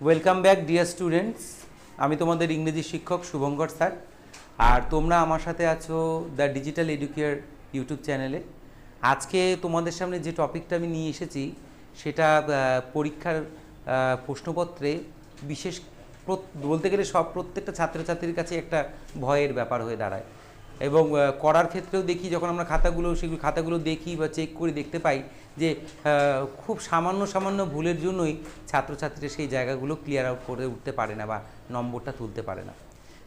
Welcome back dear students. আমি তোমাদের ইংরেজি শিক্ষক শুভঙ্কর স্যার, আর তোমরা আমার সাথে আছো দ্য ডিজিটাল এডুকেয়ার ইউটিউব চ্যানেলে। আজকে তোমাদের সামনে যে টপিকটা আমি নিয়ে এসেছি সেটা পরীক্ষার প্রশ্নপত্রে বিশেষ বলতে গেলে প্রত্যেকটা ছাত্রছাত্রীর কাছে একটা ভয়ের ব্যাপার হয়ে দাঁড়ায়, এবং করার ক্ষেত্রেও দেখি যখন আমরা সেগুলো খাতাগুলো দেখি বা চেক করে দেখতে পাই যে খুব সামান্য ভুলের জন্যই ছাত্রছাত্রীরা সেই জায়গাগুলো ক্লিয়ার আউট করে উঠতে পারে না বা নম্বরটা তুলতে পারে না।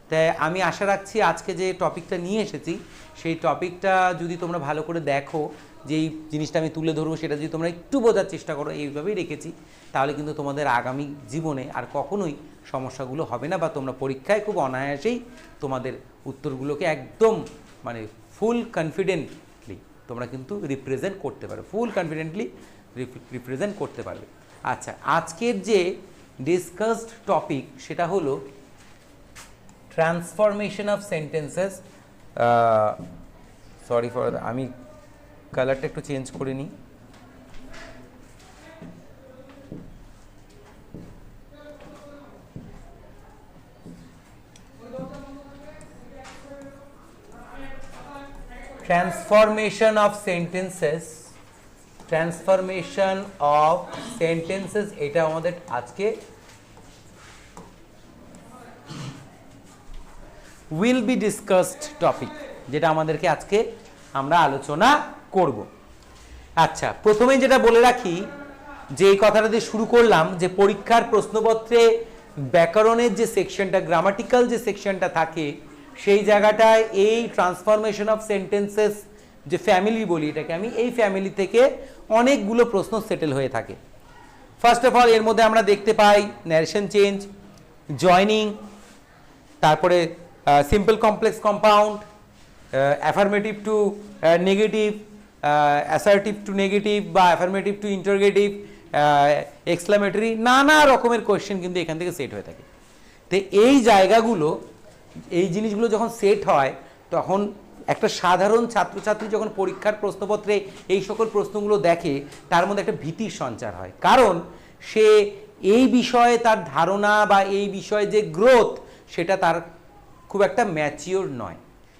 তাই আমি আশা রাখছি আজকে যে টপিকটা নিয়ে এসেছি সেই টপিকটা যদি তোমরা ভালো করে দেখো, যেই জিনিসটা আমি তুলে ধরবো সেটা যদি তোমরা একটু বোঝার চেষ্টা করো, এইভাবেই রেখেছি, তাহলে কিন্তু তোমাদের আগামী জীবনে আর কখনোই সমস্যাগুলো হবে না, বা তোমরা পরীক্ষায় খুব অনায়াসেই তোমাদের উত্তরগুলোকে একদম মানে ফুল কনফিডেন্টলি তোমরা কিন্তু রিপ্রেজেন্ট করতে পারবে, ফুল কনফিডেন্টলি রিপ্রেজেন্ট করতে পারবে। আচ্ছা, আজকের যে ডিসকাসড টপিক সেটা হলো transformation of sentences. Sorry for, আমি কালারটা একটু চেঞ্জ করে নিই। Transformation of sentences, transformation of sentences, এটা আমাদের আজকে উইল বি ডিসকাসড টপিক, যেটা আমাদেরকে আজকে আমরা আলোচনা করব। আচ্ছা, প্রথমে যেটা বলে রাখি, যে এই কথাটা দিয়ে শুরু করলাম, যে পরীক্ষার প্রশ্নপত্রে ব্যাকরণের যে সেকশনটা, গ্রামাটিক্যাল যে সেকশনটা থাকে, সেই জায়গাটায় এই ট্রান্সফরমেশন অফ সেন্টেন্সেস যে ফ্যামিলি বলি এটাকে আমি, এই ফ্যামিলি থেকে অনেকগুলো প্রশ্ন সেটেল হয়ে থাকে। ফার্স্ট অফ অল এর মধ্যে আমরা দেখতে পাই ন্যারেশন চেঞ্জ, জয়নিং, তারপরে simple complex compound, affirmative two negative, assertive two negative বা অ্যাফার্মেটিভ টু ইন্টারোগেটিভ, এক্সক্লামেটরি, নানা রকমের কোয়েশ্চেন কিন্তু এখান থেকে সেট হয়ে থাকে। তো এই জায়গাগুলো, এই জিনিসগুলো যখন সেট হয়, তখন একটা সাধারণ ছাত্রছাত্রী যখন পরীক্ষার প্রশ্নপত্রে এই সকল প্রশ্নগুলো দেখে, তার মধ্যে একটা ভীতির সঞ্চার হয়, কারণ সে এই বিষয়ে তার ধারণা বা এই বিষয়ে যে গ্রোথ সেটা তার খুব একটা ম্যাচিওর নয়,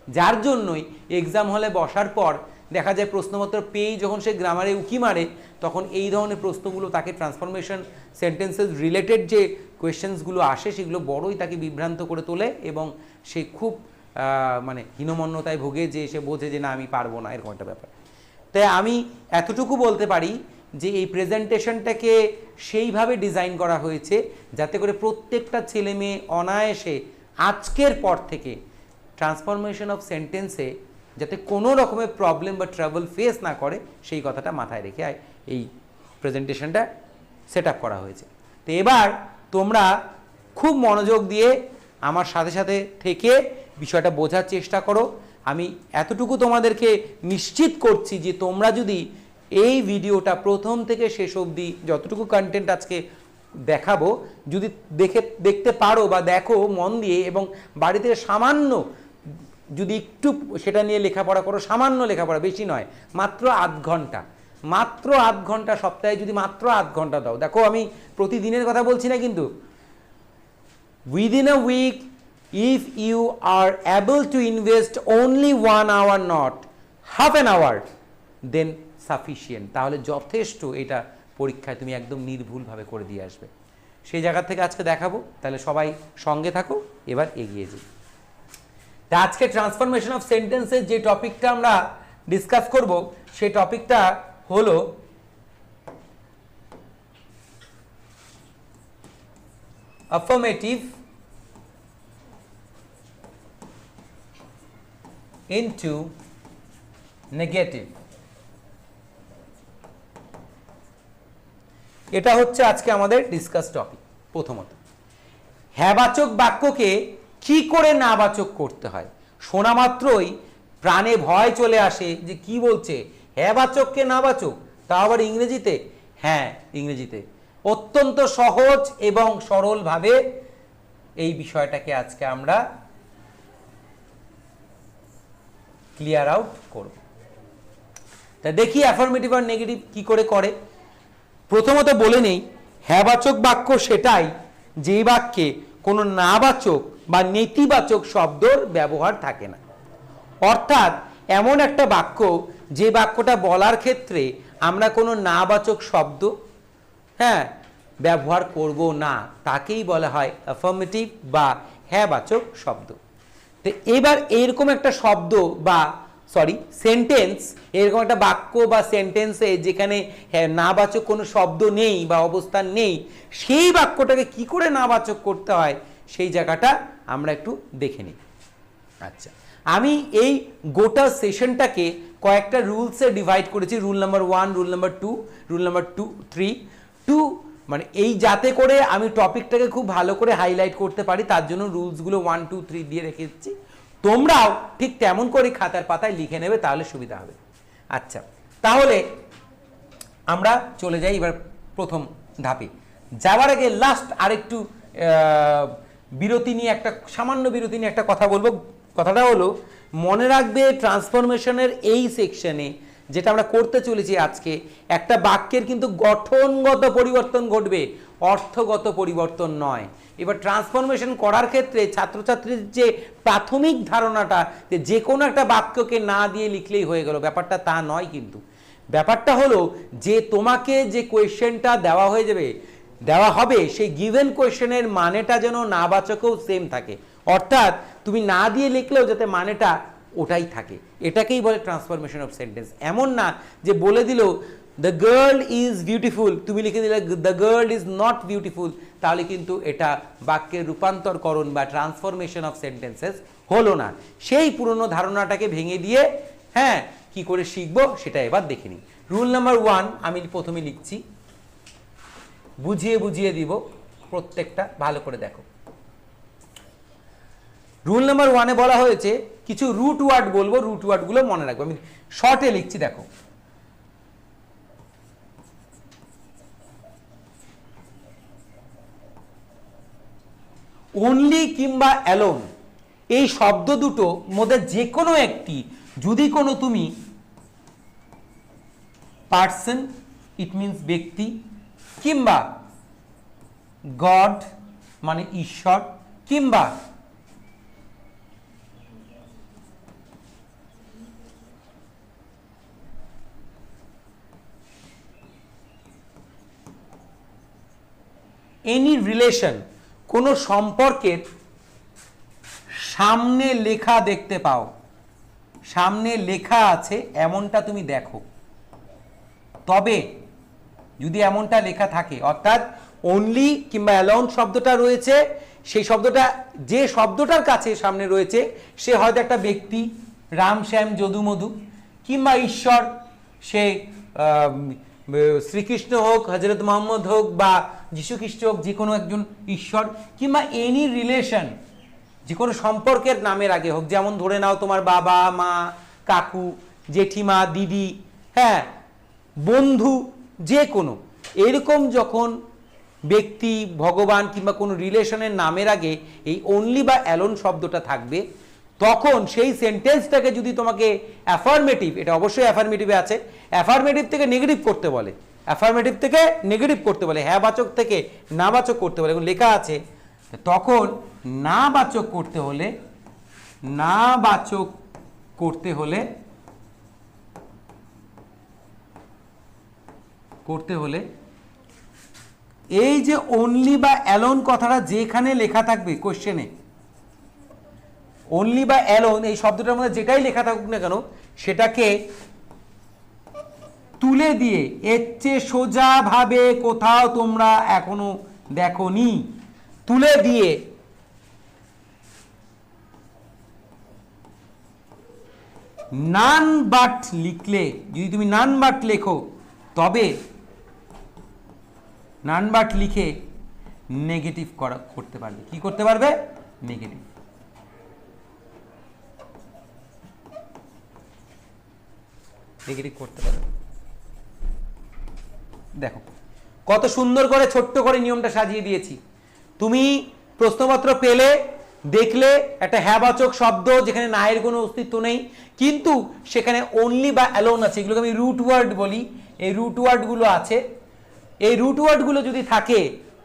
যার জন্যই এক্সাম হলে বসার পর দেখা যায় প্রশ্নপত্র পেয়েই যখন সে গ্রামারে উকি মারে, তখন এই ধরনের প্রশ্নগুলো তাকে ট্রান্সফরমেশন সেন্টেন্সেস রিলেটেড যে কোয়েশ্চেন্সগুলো আসে সেগুলো বড়ই তাকে বিভ্রান্ত করে তোলে, এবং সে খুব মানে হীনমন্যতায় ভোগে, যে সে বোঝে যে না আমি পারবো না, এরকম একটা ব্যাপার। তাই আমি এতটুকু বলতে পারি যে এই প্রেজেন্টেশনটাকে সেইভাবে ডিজাইন করা হয়েছে যাতে করে প্রত্যেকটা ছেলে মেয়ে অনায়াসে আজকের পর থেকে ট্রান্সফরমেশন অফ সেন্টেন্সে যাতে কোনো রকমের প্রবলেম বা ট্রাবল ফেস না করে, সেই কথাটা মাথায় রেখে এই প্রেজেন্টেশনটা সেট আপ করা হয়েছে। তো এবার তোমরা খুব মনোযোগ দিয়ে আমার সাথে সাথে থেকে বিষয়টা বোঝার চেষ্টা করো। আমি এতটুকু তোমাদেরকে নিশ্চিত করছি যে তোমরা যদি এই ভিডিওটা প্রথম থেকে শেষ অবধি যতটুকু কন্টেন্ট আজকে দেখাবো যদি দেখতে পারো বা দেখো মন দিয়ে, এবং বাড়িতে সামান্য যদি একটু সেটা নিয়ে লেখাপড়া করো, সামান্য লেখাপড়া, বেশি নয়, মাত্র আধ ঘন্টা সপ্তাহে যদি মাত্র আধ ঘন্টা দাও, দেখো আমি প্রতিদিনের কথা বলছি না, কিন্তু within a week if you are able to invest only 1 hour, not half an hour, then sufficient, তাহলে যথেষ্ট, এটা পরীক্ষায় তুমি একদম নির্ভুলভাবে করে দিয়ে আসবে। সেই জায়গা থেকে আজকে দেখাবো, তাহলে সবাই সঙ্গে থাকো, এবার এগিয়ে যাই। তা আজকে ট্রান্সফরমেশন অফ সেন্টেন্সের যে টপিকটা আমরা ডিসকাস করব, সেই টপিকটা হলো affirmative into নেগেটিভ। এটা হচ্ছে আজকে আমাদের ডিসকাস টপিক। প্রথমত, হ্যাঁবাচক বাক্যকে কি করে নাবাচক করতে হয়। শোনা মাত্রই প্রাণে ভয় চলে আসে যে কি বলছে, হ্যাঁবাচককে নাবাচক, তা আবার ইংরেজিতে। হ্যাঁ, ইংরেজিতে অত্যন্ত সহজ এবং সরলভাবে এই বিষয়টাকে আজকে আমরা ক্লিয়ার আউট করব। তা দেখি অ্যাফার্মেটিভ আর নেগেটিভ কি করে। প্রথমত বলে নেই, হ্যাঁবাচক বাক্য সেটাই যে বাক্যে কোনো নাবাচক বা নেতিবাচক শব্দর ব্যবহার থাকে না। অর্থাৎ এমন একটা বাক্য যে বাক্যটা বলার ক্ষেত্রে আমরা কোনো নাবাচক শব্দ ব্যবহার করব না, তাকেই বলা হয় অ্যাফার্মেটিভ বা হ্যাঁবাচক শব্দ। তো এবার এরকম একটা শব্দ বা সেন্টেন্স, এরকম একটা বাক্য বা সেন্টেন্সে যেখানে নাবাচক কোনো শব্দ নেই বা অবস্থান নেই, সেই বাক্যটাকে কি করে নাবাচক করতে হয় সেই জায়গাটা আমরা একটু দেখে নিই। আচ্ছা, আমি এই গোটা সেশনটাকে কয়েকটা রুলসে ডিভাইড করেছি। Rule number 1, rule number 2, rule number 3 মানে এই যাতে করে আমি টপিকটাকে খুব ভালো করে হাইলাইট করতে পারি, তার জন্য রুলসগুলো 1, 2, 3 দিয়ে রেখে দিচ্ছি। তোমরাও ঠিক তেমন করে খাতার পাতায় লিখে নেবে, তাহলে সুবিধা হবে। আচ্ছা, তাহলে আমরা চলে যাই এবার প্রথম ধাপে। যাওয়ার আগে লাস্ট আরেকটু বিরতি নিয়ে সামান্য বিরতি নিয়ে একটা কথা বলবো। কথাটা হলো, মনে রাখবে ট্রান্সফরমেশনের এই সেকশনে যেটা আমরা করতে চলেছি আজকে, একটা বাক্যের কিন্তু গঠনগত পরিবর্তন ঘটবে, অর্থগত পরিবর্তন নয়। এবার ট্রান্সফরমেশন করার ক্ষেত্রে ছাত্রছাত্রীর যে প্রাথমিক ধারণাটা যে কোনো একটা বাক্যকে না দিয়ে লিখলেই হয়ে গেল, ব্যাপারটা তা নয়। কিন্তু ব্যাপারটা হলো যে তোমাকে যে কোয়েশ্চেনটা দেওয়া হবে সেই গিভেন কোয়েশ্চেনের মানেটা যেন নাবাচকেও সেম থাকে, অর্থাৎ তুমি না দিয়ে লিখলেও যাতে মানেটা ওটাই থাকে, এটাকেই বলে ট্রান্সফরমেশন অফ সেন্টেন্স। এমন না যে বলে দিল দ্য গার্ল ইজ বিউটিফুল, তুমি লিখে দিলে the girl is not beautiful, তাহলে কিন্তু এটা বাক্যের রূপান্তরকরণ বা ট্রান্সফরমেশন অফ সেন্টেন্সেস হলো না। সেই পুরনো ধারণাটাকে ভেঙে দিয়ে কি করে শিখবো সেটা এবার দেখে নিই। রুল নাম্বার 1 আমি প্রথমে লিখছি, বুঝিয়ে দিব, প্রত্যেকটা ভালো করে দেখো। রুল নাম্বার 1-এ বলা হয়েছে কিছু রুট ওয়ার্ড বলবো, রুট ওয়ার্ডগুলো মনে রাখবো। আমি শর্টে লিখছি, দেখো। অনলি কিংবা অ্যালোন, এই শব্দ দুটো মধ্যে যে কোনো একটি যদি কোনো তুমি পার্সন, ইট মিনস ব্যক্তি, কিংবা গড মানে ঈশ্বর, কিংবা এনি রিলেশন, কোনো সম্পর্কের সামনে লেখা দেখতে পাও, সামনে লেখা আছে এমনটা তুমি দেখো, তবে যদি এমনটা লেখা থাকে, অর্থাৎ অনলি কিংবা অ্যালোন শব্দটা রয়েছে, সেই শব্দটা যে শব্দটার কাছে সামনে রয়েছে সে হয়তো একটা ব্যক্তি, রাম শ্যাম যদু মধু, কিংবা ঈশ্বর, সে শ্রীকৃষ্ণ হোক, হজরত মোহাম্মদ হোক বা যীশু খ্রিস্ট হোক, যে কোনো একজন ঈশ্বর, কিংবা এনি রিলেশন, যে কোনো সম্পর্কের নামের আগে হোক, যেমন ধরে নাও তোমার বাবা মা, কাকু, জেঠিমা, দিদি, বন্ধু, যে কোনো এরকম যখন ব্যক্তি, ভগবান কিংবা কোনো রিলেশনের নামের আগে এই অনলি বা অ্যালোন শব্দটা থাকবে, তখন সেই সেন্টেন্সটাকে যদি তোমাকে অ্যাফার্মেটিভ, এটা অবশ্যই অ্যাফার্মেটিভে আছে, অ্যাফার্মেটিভ থেকে নেগেটিভ করতে বলে, অ্যাফার্মেটিভ থেকে নেগেটিভ করতে বলে, হ্যাঁবাচক থেকে নাবাচক করতে বলে, লেখা আছে, তখন নাবাচক করতে হলে এই যে অনলি বা অ্যালোন কথাটা যেখানে লেখা থাকবে কোশ্চেনে, অনলি বা অ্যালোন এই শব্দটার মধ্যে যেটাই লেখা থাকুক না কেন, সেটাকে তুলে দিয়ে, এর চেয়ে সোজা ভাবে কোথাও তোমরা এখনো দেখোনি, তুলে দিয়ে নান বাট লিখলে, যদি তুমি নান বাট লেখো, তবে নান বাট লিখে নেগেটিভ করতে পারবে। কি করতে পারবে? নেগেটিভ। নেগেটিভ করতে পারবে। দেখো কত সুন্দর করে ছোট্ট করে নিয়মটা সাজিয়ে দিয়েছি। তুমি প্রশ্নপত্র পেলে, দেখলে একটা হ্যাঁবাচক শব্দ যেখানে নায়ের কোনো অস্তিত্ব নেই, কিন্তু সেখানে অনলি বা অ্যালোন আছে, এগুলোকে আমি রুট ওয়ার্ড বলি, এই রুট ওয়ার্ডগুলো আছে। এই রুট ওয়ার্ডগুলো যদি থাকে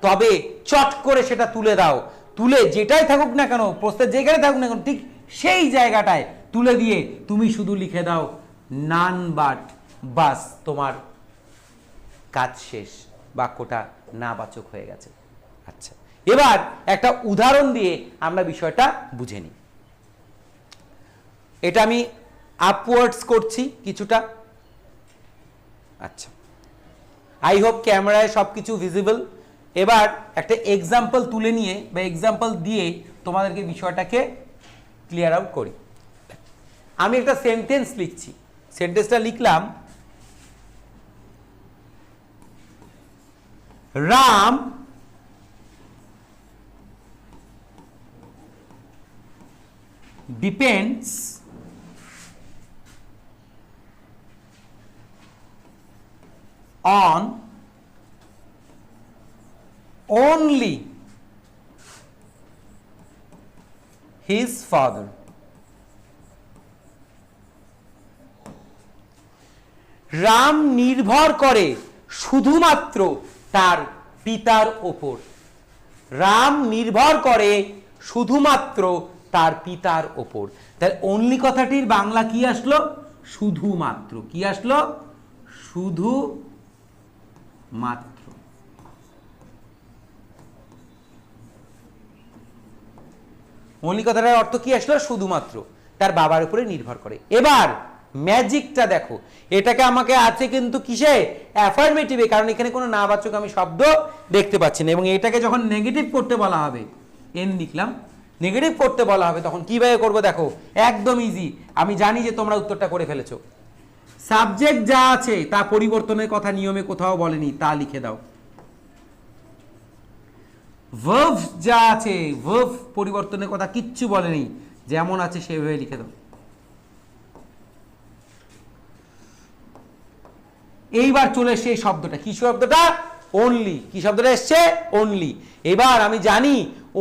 তবে চট করে সেটা তুলে দাও, তুলে যেটাই থাকুক না কেন, প্রশ্নের যেখানে থাকুক না কেন, ঠিক সেই জায়গাটায় তুলে দিয়ে তুমি শুধু লিখে দাও নান বাট, বাস, তোমার কাজ শেষ, বাক্যটা নাবাচক হয়ে গেছে। আচ্ছা, এবার একটা উদাহরণ দিয়ে আমরা বিষয়টা বুঝে নিই। এটা আমি আপওয়ার্ডস করছি কিছুটা। আচ্ছা, আই হোপ ক্যামেরায় সবকিছু ভিজিবল। এবার একটা এক্সাম্পল তুলে নিয়ে বা এক্সাম্পল দিয়ে তোমাদেরকে বিষয়টাকে ক্লিয়ার আউট করি। আমি একটা সেন্টেন্স লিখছি, সেন্টেন্সটা লিখলাম, Ram depends on only his father. Ram নির্ভর করে শুধুমাত্র তার পিতার ওপর। রাম নির্ভর করে শুধুমাত্র তার পিতার ওপর। তাহলে অনলি কথাটির বাংলা কি আসলো? শুধুমাত্র। কি আসলো? শুধু মাত্র। অনলি কথাটার অর্থ কি আসলো? শুধুমাত্র তার বাবার উপরে নির্ভর করে। এবার ম্যাজিকটা দেখো, এটাকে আমাকে আছে কিন্তু কিসে? অ্যাফার্মেটিভে, কারণ এখানে কোনো নাবাচক আমি শব্দ দেখতে পাচ্ছি না। এবং এটাকে যখন নেগেটিভ করতে বলা হবে, এন লিখলাম, নেগেটিভ করতে বলা হবে তখন কিভাবে করবো দেখো, একদম ইজি। আমি জানি যে তোমরা উত্তরটা করে ফেলেছো। সাবজেক্ট যা আছে তা পরিবর্তনের কথা নিয়মে কোথাও বলেনি, তা লিখে দাও। ভার্ব যা আছে, ভার্ব পরিবর্তনের কথা কিচ্ছু বলেনি, যেমন আছে সেভাবে লিখে দাও। এইবার চলে এসছে এই শব্দটা, কি শব্দটা? অনলি। কি শব্দটা এসছে? অনলি। এবার আমি জানি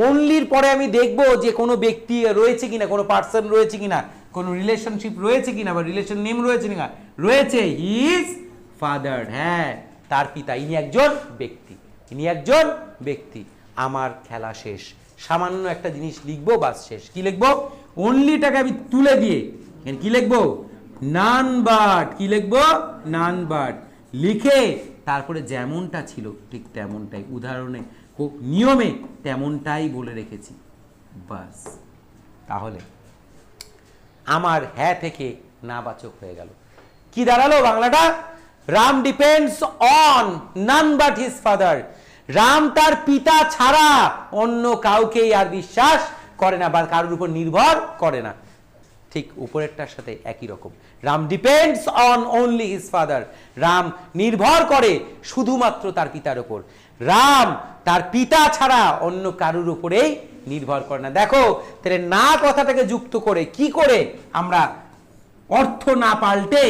অনলির পরে আমি দেখব যে কোনো ব্যক্তি রয়েছে কিনা, কোনো পার্সন রয়েছে কিনা, কোনো রিলেশনশিপ রয়েছে কিনা, বা রিলেশন নেম রয়েছে কিনা। রয়েছে, হিজ ফাদার। হ্যাঁ, তার পিতা। ইনি একজন ব্যক্তি, ইনি একজন ব্যক্তি। আমার খেলা শেষ। সামান্য একটা জিনিস লিখবো, বাস শেষ। কি লিখবো? অনলিটাকে আমি তুলে দিয়ে কি লিখবো? None but. কি লিখবো? নান বাট লিখে তারপরে যেমনটা ছিল ঠিক তেমনটাই, উদাহরণে নিয়মে তেমনটাই বলে রেখেছি, বাস। তাহলে আমার হ্যাঁ থেকে নাবাচক হয়ে গেল। কি দাঁড়ালো বাংলাটা? Ram depends on none but his father. Ram তার পিতা ছাড়া অন্য কাউকেই আর বিশ্বাস করে না বা কারোর উপর নির্ভর করে না। ঠিক উপরেরটার সাথে একই রকম। Ram depends on only his father. Ram নির্ভর করে শুধুমাত্র তার পিতার উপর। রাম তার পিতা ছাড়া অন্য কারোর উপরেই নির্ভর করে না। দেখো তাহলে না কথাটাকে যুক্ত করে কি করে আমরা অর্থ না পাল্টে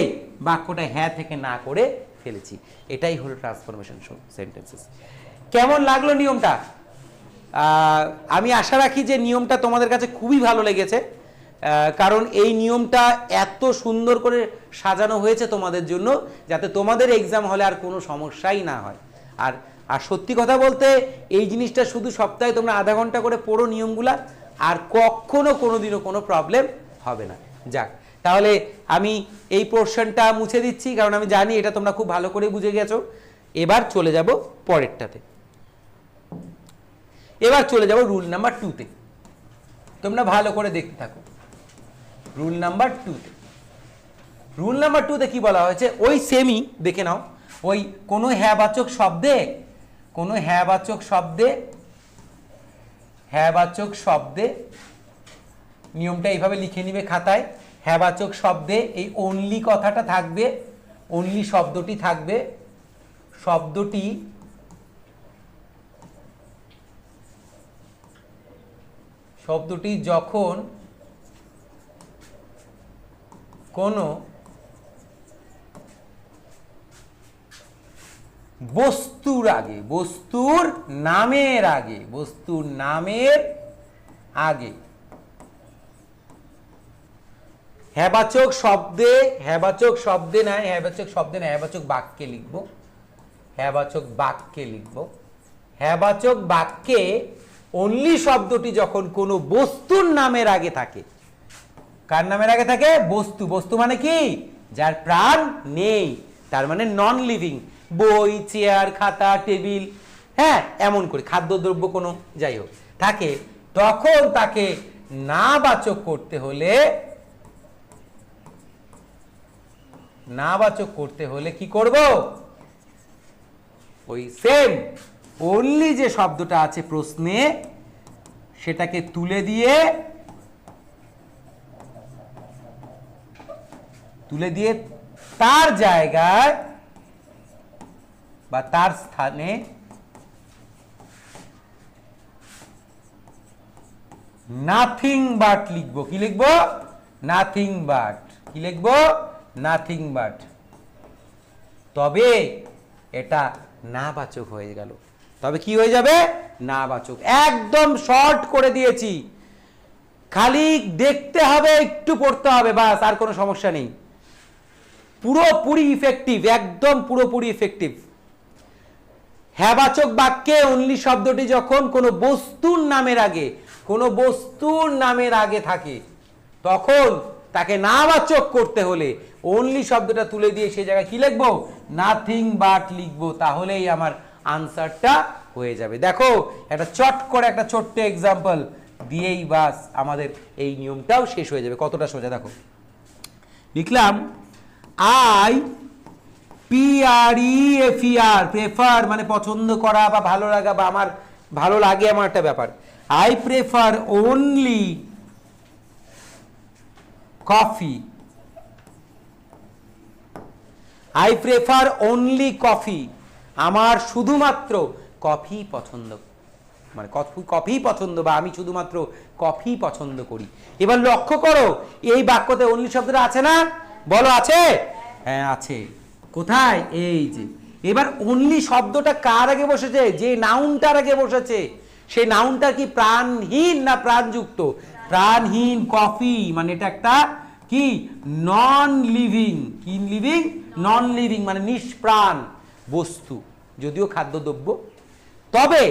বাক্যটা হ্যাঁ থেকে না করে ফেলেছি। এটাই হলো ট্রান্সফরমেশন সেন্টেন্সেস। কেমন লাগলো নিয়মটা? আমি আশা রাখি যে নিয়মটা তোমাদের কাছে খুবই ভালো লেগেছে, কারণ এই নিয়মটা এত সুন্দর করে সাজানো হয়েছে তোমাদের জন্য, যাতে তোমাদের এক্সাম হলে আর কোনো সমস্যাই না হয়। আর আর সত্যি কথা বলতে এই জিনিসটা শুধু সপ্তাহে তোমরা আধা ঘন্টা করে পড়ো নিয়মগুলা, আর কখনো কোনোদিনও কোনো প্রবলেম হবে না। যাক, তাহলে আমি এই পোর্শনটা মুছে দিচ্ছি, কারণ আমি জানি এটা তোমরা খুব ভালো করে বুঝে গেছো। এবার চলে যাব পরেরটাতে। এবার চলে যাব রুল নাম্বার 2-তে। তোমরা ভালো করে দেখতে থাকো। রুল নাম্বার 2-তে, রুল নাম্বার 2-তে কি বলা হয়েছে? ওই সেমই দেখে নাও। ওই কোনো হ্যাঁবাচক শব্দে, কোনো হ্যাঁবাচক শব্দে, হ্যাঁবাচক শব্দে নিয়মটা এইভাবে লিখে নিবে খাতায়। হ্যাঁবাচক শব্দে এই অনলি কথাটা থাকবে, অনলি শব্দটি থাকবে। শব্দটি যখন কোনো বস্তুর আগে, বস্তুর নামের আগে, বস্তুর নামের আগে হ্যাঁবাচক শব্দে, হ্যাঁবাচক শব্দে নয়, হ্যাঁবাচক শব্দে নয়, হ্যাঁবাচক বাক্যে লিখবো, হ্যাঁবাচক বাক্যে লিখবো। হ্যাবাচক বাক্যে অনলি শব্দটি যখন কোনো বস্তুর নামের আগে থাকে, কার নামের আগে থাকে? বস্তু। বস্তু মানে কি? যার প্রাণ নেই, তার মানে নন লিভিং। বই, চেয়ার, খাতা, টেবিল, হ্যাঁ এমন করে খাদ্যদ্রব্য কোনো যাই হোক থাকে, তখন তাকে নাবাচক করতে হলে, নাবাচক করতে হলে কি করব? ওই সেম অনলি যে শব্দটা আছে প্রশ্নে সেটাকে তুলে দিয়ে তার জায়গায় বা তার স্থানে নাথিং বাট লিখবো। কি লিখবো? Nothing but. কি লিখবো? Nothing but. তবে এটা নাবাচক হয়ে গেল। তবে কি হয়ে যাবে? নাবাচক। একদম শর্ট করে দিয়েছি, খালি দেখতে হবে, একটু পড়তে হবে, বাস, আর কোনো সমস্যা নেই। পুরোপুরি ইফেক্টিভ, একদম পুরোপুরি ইফেক্টিভ। হ্যাবাচক বাক্যে অনলি শব্দটি যখন কোনো বস্তুর নামের আগে, কোনো বস্তুর নামের আগে থাকে, তখন তাকে নাবাচক করতে হলে অনলি শব্দটা তুলে দিয়ে সেই জায়গায় কি লিখবো? নাথিং বাট লিখবো। তাহলেই আমার আনসারটা হয়ে যাবে। দেখো একটা চট করে একটা ছোট্ট এক্সাম্পল দিয়েই বাস আমাদের এই নিয়মটাও শেষ হয়ে যাবে। কতটা সোজা দেখো। লিখলাম আই PREFER, প্রেফার মানে পছন্দ করা বা ভালো লাগা বা আমার ভালো লাগে, আমার একটা ব্যাপার। I prefer only coffee. I prefer only coffee. আমার শুধুমাত্র কফি পছন্দ, মানে কফি পছন্দ, বা আমি শুধুমাত্র কফি পছন্দ করি। এবার লক্ষ্য করো এই বাক্যতে অনলি শব্দটা আছে না? বলো আছে? হ্যাঁ আছে। কোথায়? এই যে। এবার অনলি শব্দটা কার আগে বসেছে? যে নাউনটার আগে বসেছে। সেই নাউনটা কি প্রাণহীন না প্রাণযুক্ত? প্রাণহীন। কফি মানে এটা একটা কি? Non living. কি লিভিং? নন লিভিং মানে নিষ্প্রাণ বস্তু, যদিও খাদ্যদ্রব্য। তবে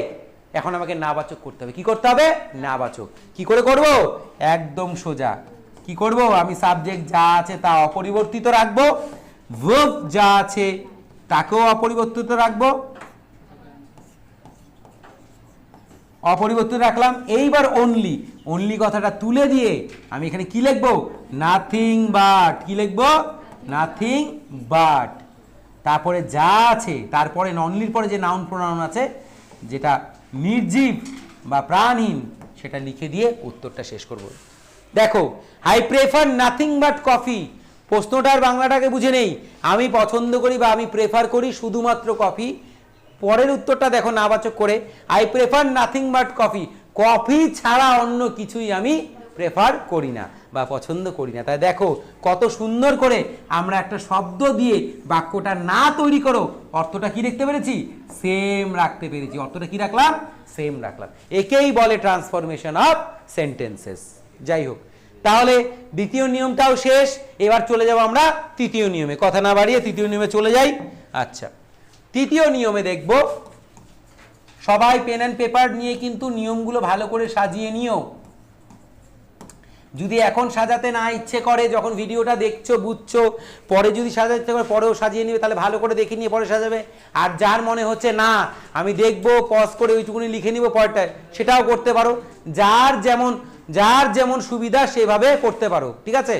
এখন আমাকে নাবাচক করতে হবে। কি করতে হবে? নাবাচক। কি করে করব? একদম সোজা। কি করব? আমি সাবজেক্ট যা আছে তা অপরিবর্তিত রাখবো, ভার্ব যা আছে তাকেও অপরিবর্তিত রাখবো, অপরিবর্তিত রাখলাম। এইবার অনলি, অনলি কথাটা তুলে দিয়ে আমি এখানে কি লিখবো? Nothing but. কি লিখবো? Nothing but. তারপরে যা আছে, তারপরে অনলির পরে যে নাউন প্রোনাউন আছে, যেটা নির্জীব বা প্রাণহীন, সেটা লিখে দিয়ে উত্তরটা শেষ করব। দেখো, I prefer nothing but coffee. প্রশ্নটার বাংলাটাকে বুঝে নেই। আমি পছন্দ করি বা আমি প্রেফার করি শুধুমাত্র কফি। পরের উত্তরটা দেখো নাবাচক করে, I prefer nothing but coffee. Coffee ছাড়া অন্য কিছুই আমি প্রেফার করি না বা পছন্দ করি না। তাই দেখো কত সুন্দর করে আমরা একটা শব্দ দিয়ে বাক্যটা না তৈরি করো অর্থটা কি রাখতে পেরেছি? সেম রাখতে পেরেছি। অর্থটা কি রাখলাম? সেম রাখলাম। একেই বলে ট্রান্সফরমেশন অফ সেন্টেন্সেস। যাই হোক, তাহলে দ্বিতীয় নিয়মটাও শেষ। এবার চলে যাব আমরা তৃতীয় নিয়মে। কথা না বাড়িয়ে তৃতীয় নিয়মে চলে যাই। আচ্ছা, তৃতীয় নিয়মে দেখব, সবাই পেন অ্যান্ড পেপার নিয়ে কিন্তু নিয়মগুলো ভালো করে সাজিয়ে নিও। যদি এখন সাজাতে না ইচ্ছে করে, যখন ভিডিওটা দেখছো বুঝছো, পরে যদি সাজাতে ইচ্ছে করে পরেও সাজিয়ে নিবে, তাহলে ভালো করে দেখে নিয়ে পরে সাজাবে। আর যার মনে হচ্ছে না আমি দেখবো, পজ করে ওইটুকুনি লিখে নিব পরেরটায়, সেটাও করতে পারো। যার যেমন সুবিধা সেভাবে করতে পারো, ঠিক আছে?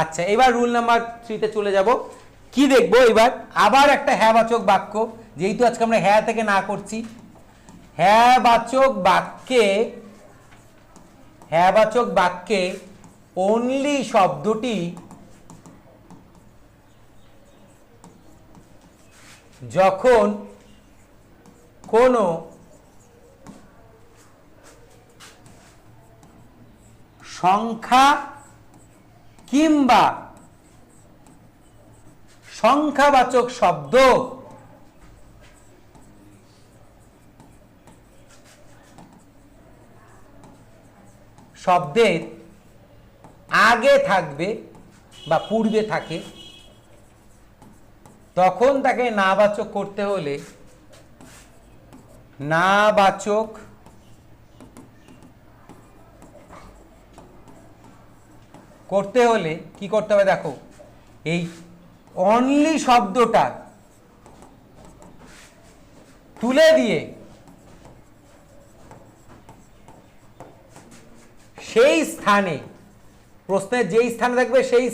আচ্ছা, এবার রুল নাম্বার 3 চলে যাব। কি দেখবো এবার? আবার একটা হ্যাবাচক বাক্য, যেহেতু আজকে আমরা হ্যাঁ থেকে না করছি। হ্যাবাচক বাক্যে অনলি শব্দটি যখন কোনো সংখ্যা কিংবা সংখ্যাবাচক শব্দের আগে থাকবে বা পূর্বে থাকে, তখন তাকে নাবাচক করতে হলে নাবাচক করতে হলে কি করতে হবে দেখো, এই অনলি শব্দটা তুলে দিয়ে সেই স্থানে, প্রশ্নের যেই স্থানে থাকবে সেই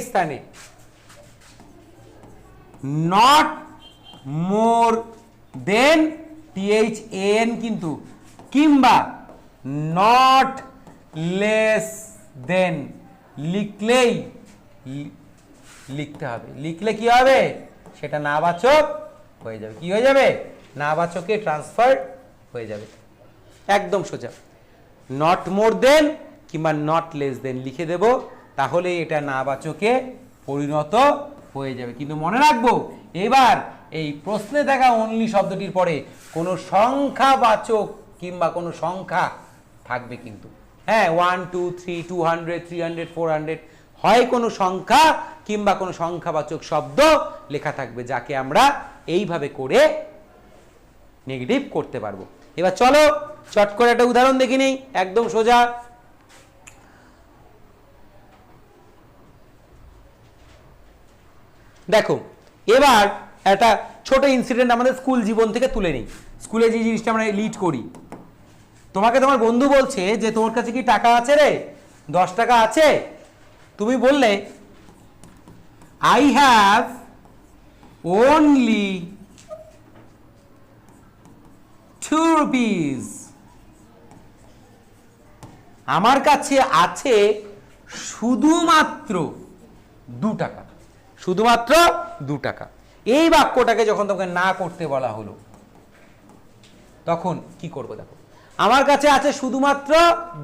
স্থানে নট মোর দেন THAN কিন্তু, কিংবা নট লেস দেন লিখলেই লিখতে হবে। লিখলে কি হবে, সেটা নাবাচক হয়ে যাবে। কি হয়ে যাবে, নাবাচকে ট্রান্সফার হয়ে যাবে। একদম সোজা, নট মোর দেন কিংবা নট লেস দেন লিখে দেব, তাহলে এটা নাবাচকে পরিণত হয়ে যাবে। কিন্তু মনে রাখবো, এবার এই প্রশ্নে দেখা অনলি শব্দটির পরে কোনো সংখ্যাবাচক কিংবা কোনো সংখ্যা থাকবে কিন্তু। হ্যাঁ, 1 2 3 200 300 400 হয় কোনো সংখ্যা কিংবা কোনো সংখ্যাবাচক শব্দ লেখা থাকবে, যাকে আমরা এইভাবে করে নেগেটিভ করতে পারবো। এবার চলো চট করে একটা উদাহরণ দেখে নেই, একদম সোজা। দেখো, এবার একটা ছোট ইনসিডেন্ট আমাদের স্কুল জীবন থেকে তুলে নেই। স্কুলে যে জিনিসটা আমরা লিড করি, তোমাকে তোমার বন্ধু বলছে যে তোর কাছে কি টাকা আছে রে, 10 টাকা আছে? তুমি বললে আই হ্যাভ ওনলি 2 rupees, আমার কাছে আছে শুধুমাত্র 2 টাকা, শুধুমাত্র 2 টাকা। এই বাক্যটাকে যখন তোমাকে না করতে বলা হলো, তখন কি করবো? দেখো, আমার কাছে আছে শুধুমাত্র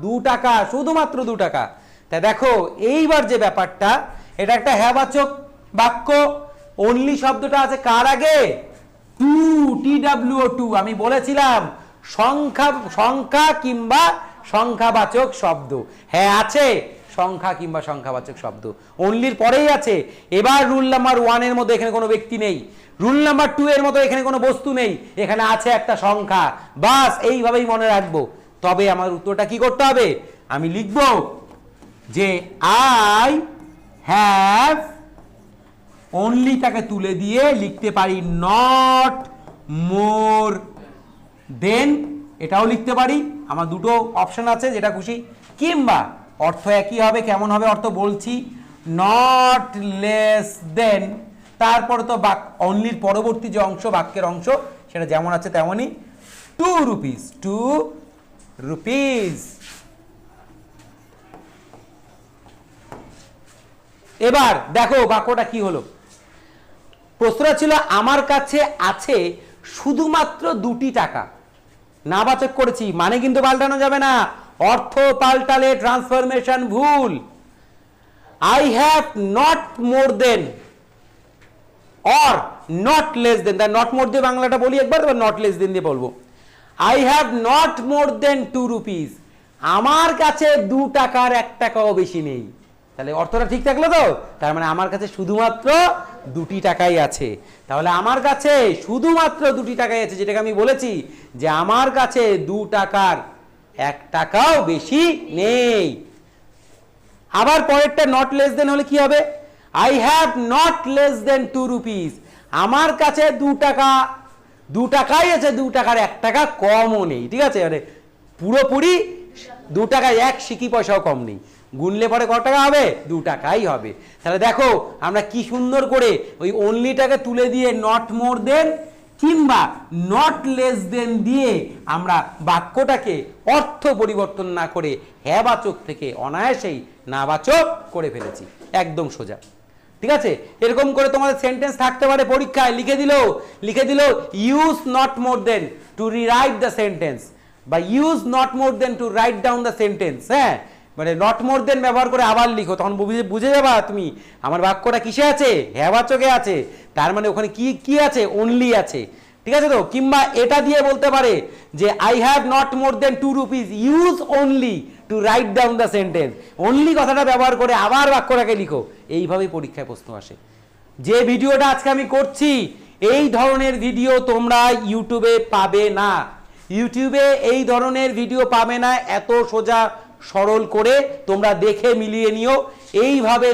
2 টাকা, শুধুমাত্র 2 টাকা। তা দেখো, এইবার যে ব্যাপারটা, এটা একটা হ্যাবাচক বাক্য। অনলি শব্দটা আছে কার আগে? Two, TWO2। আমি বলেছিলাম সংখ্যা কিংবা সংখ্যাবাচক শব্দ। হ্যাঁ, আছে সংখ্যা কিংবা সংখ্যাবাচক শব্দ, অনলির পরেই আছে। এবার রুল নাম্বার 1 এর মধ্যে এখানে কোনো ব্যক্তি নেই, রুল নাম্বার 2 এর মতো এখানে কোনো বস্তু নেই, এখানে আছে একটা সংখ্যা। বাস এইভাবেই মনে রাখবো। তবে আমার উত্তরটা কি করতে হবে? আমি লিখব যে আই হ্যাভ অনলিটাকে তুলে দিয়ে লিখতে পারি নট মোর দেন, এটাও লিখতে পারি। আমার দুটো অপশন আছে, যেটা খুশি। কিংবা অর্থ একই হবে, কেমন হবে অর্থ বলছি, নট লেস দেন, তারপর তো অনলির পরবর্তী যে অংশ, বাক্যের অংশ, সেটা যেমন আছে তেমনই, 2 rupees, 2 rupees। এবার দেখো বাক্যটা কি হলো। প্রশ্নটা ছিল আমার কাছে আছে শুধুমাত্র 2টি টাকা, নাবাচক করেছি, মানে কিন্তু পাল্টানো যাবে না। অর্থ পাল্টালে ট্রান্সফরমেশন ভুল। I have not more than or not less than, তাই নট মোর দিয়ে বাংলাটা বলি একবার, তারপর নট লেস দেন দিয়ে বলবো। I have not more than 2 rupees, আমার কাছে 2 টাকার 1 টাকাও বেশি নেই। তাহলে অর্থটা ঠিক থাকলো তো? তার মানে আমার কাছে শুধুমাত্র 2টি টাকাই আছে। তাহলে আমার কাছে শুধুমাত্র 2টি টাকাই আছে, যেটাকে আমি বলেছি যে আমার কাছে 2 টাকার 1 টাকাও বেশি নেই। আবার পরেরটা নট লেস দেন হলে কি হবে? I have not less than 2 rupees, আমার কাছে 2 টাকা, 2 টাকাই আছে, 2 টাকার 1 টাকা কমও নেই। ঠিক আছে, মানে পুরোপুরি 2 টাকায় 1 সিকি পয়সাও কম নেই। গুনলে পরে কত টাকা হবে? 2 টাকাই হবে। তাহলে দেখো আমরা কি সুন্দর করে ওই অনলিটাকে তুলে দিয়ে নট মোর দেন কিংবা নট লেস দেন দিয়ে আমরা বাক্যটাকে অর্থ পরিবর্তন না করে হ্যাবাচক থেকে অনায়াসেই নাবাচক করে ফেলেছি। একদম সোজা। ঠিক আছে, এরকম করে তোমাদের সেন্টেন্স থাকতে পারে পরীক্ষায়, লিখে দিল use not more then to rewrite the sentence, বা use not more then to write down the sentence. হ্যাঁ, মানে নট মোর দেন ব্যবহার করে আবার লিখো, তখন বুঝে যাবা তুমি আমার বাক্যটা কিসে আছে? হ্যাবাচকে আছে। তার মানে ওখানে কি আছে? অনলি আছে। ঠিক আছে তো? কিংবা এটা দিয়ে বলতে পারে যে I have not more than 2 rupees, use only to write down the sentence. Only কথাটা ব্যবহার করে আবার বাক্যটাকে লিখো। এইভাবেই পরীক্ষায় প্রশ্ন আসে। যে ভিডিওটা আজকে আমি করছি এই ধরনের ভিডিও তোমরা ইউটিউবে পাবে না। ইউটিউবে এই ধরনের ভিডিও পাবে না, এত সোজা সরল করে তোমরা দেখে মিলিয়ে নিও। এইভাবে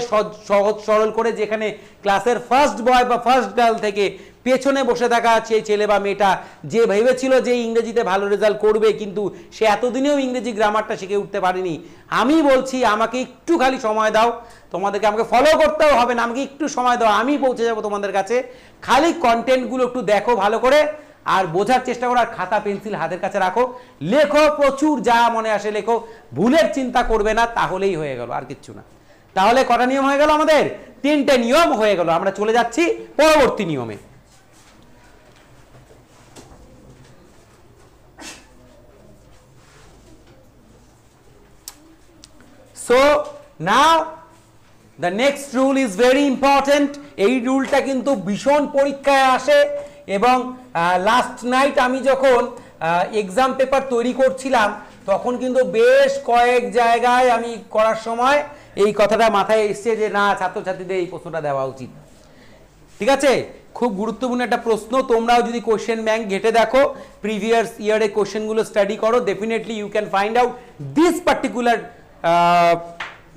সহজ সরল করে, যেখানে ক্লাসের ফার্স্ট বয় বা ফার্স্ট গার্ল থেকে পেছনে বসে থাকা সেই ছেলে বা মেয়েটা যে ভেবেছিল যে ইংরেজিতে ভালো রেজাল্ট করবে, কিন্তু সে এতদিনেও ইংরেজি গ্রামারটা শিখে উঠতে পারেনি, আমি বলছি আমাকে একটু খালি সময় দাও। তোমাদেরকে আমাকে ফলো করতেও হবে না, আমাকে একটু সময় দাও, আমি পৌঁছে যাবো তোমাদের কাছে। খালি কন্টেন্টগুলো একটু দেখো ভালো করে, আর বোঝার চেষ্টা করো, আর খাতা পেন্সিল হাতের কাছে রাখো, লেখো প্রচুর, যা মনে আসে লেখো, ভুলের চিন্তা করবে না, তাহলেই হয়ে গেল, আর কিচ্ছু না। তাহলে কটা নিয়ম হয়ে গেল আমাদের? 3টে নিয়ম হয়ে গেল। আমরা চলে যাচ্ছি পরবর্তী নিয়মে। So now the next rule is very important. এই রুলটা কিন্তু ভীষণ পরীক্ষায় আসে, এবং লাস্ট নাইট আমি যখন এক্সাম পেপার তৈরি করছিলাম তখন কিন্তু বেশ কয়েক জায়গায় আমি করার সময় এই কথাটা মাথায় এসছে যে না, ছাত্রছাত্রীদের এই প্রশ্নটা দেওয়া উচিত। ঠিক আছে, খুব গুরুত্বপূর্ণ একটা প্রশ্ন। তোমরাও যদি কোশ্চেন ব্যাংক ঘেটে দেখো, প্রিভিয়াস ইয়ারের কোশ্চেনগুলো স্টাডি করো, definitely you can find out this particular